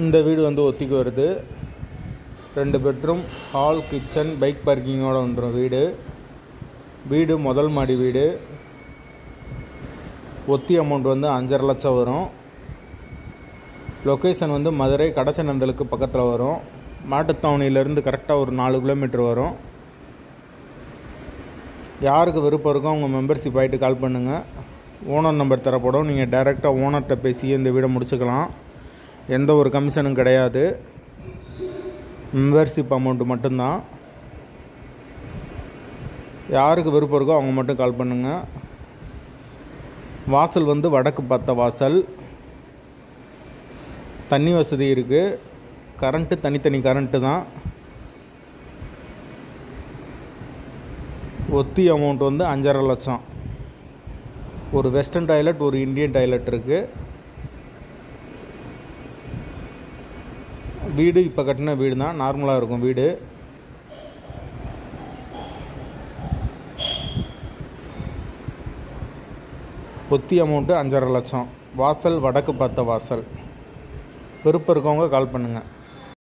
இந்த வீடு வந்து ஒத்திக்கு வருது. 2 பெட்ரூம், ஹால், கிச்சன், பைக் பார்க்கிங்கோடு வந்துடும் வீடு முதல் மாடி வீடு. ஒத்தி அமௌண்ட் வந்து 5.5 லட்சம் வரும். லொக்கேஷன் வந்து மதுரை கடைசநந்தலுக்கு பக்கத்தில் வரும். மாட்டுத்தாவணியிலேருந்து கரெக்டாக ஒரு 4 கிலோமீட்டர் வரும். யாருக்கு விருப்பம் இருக்கோ அவங்க மெம்பர்ஷிப் ஆகிட்டு கால் பண்ணுங்கள். ஓனர் நம்பர் தரப்படும். நீங்கள் டைரெக்டாக ஓனர்கிட்ட பேசி இந்த வீடை முடிச்சுக்கலாம். எந்த ஒரு கமிஷனும் கிடையாது. மெம்பர்ஷிப் அமௌண்ட்டு மட்டும்தான். யாருக்கு விருப்பம் இருக்கோ அவங்க மட்டும் கால் பண்ணுங்கள். வாசல் வந்து வடக்கு பார்த்த வாசல். தண்ணி வசதி இருக்குது. கரண்ட்டு தனித்தனி கரண்ட்டு தான். ஒத்தி அமௌண்ட் வந்து 5.5 லட்சம். ஒரு வெஸ்டர்ன் டாய்லெட், ஒரு இந்தியன் டாய்லெட் இருக்குது. வீடு இப்போ கட்டின வீடு தான், நார்மலாக இருக்கும் வீடு. ஒத்தி அமௌண்ட்டு 5.5 லட்சம். வாசல் வடக்கு பார்த்த வாசல். விருப்பம் இருக்கவங்க கால் பண்ணுங்கள்.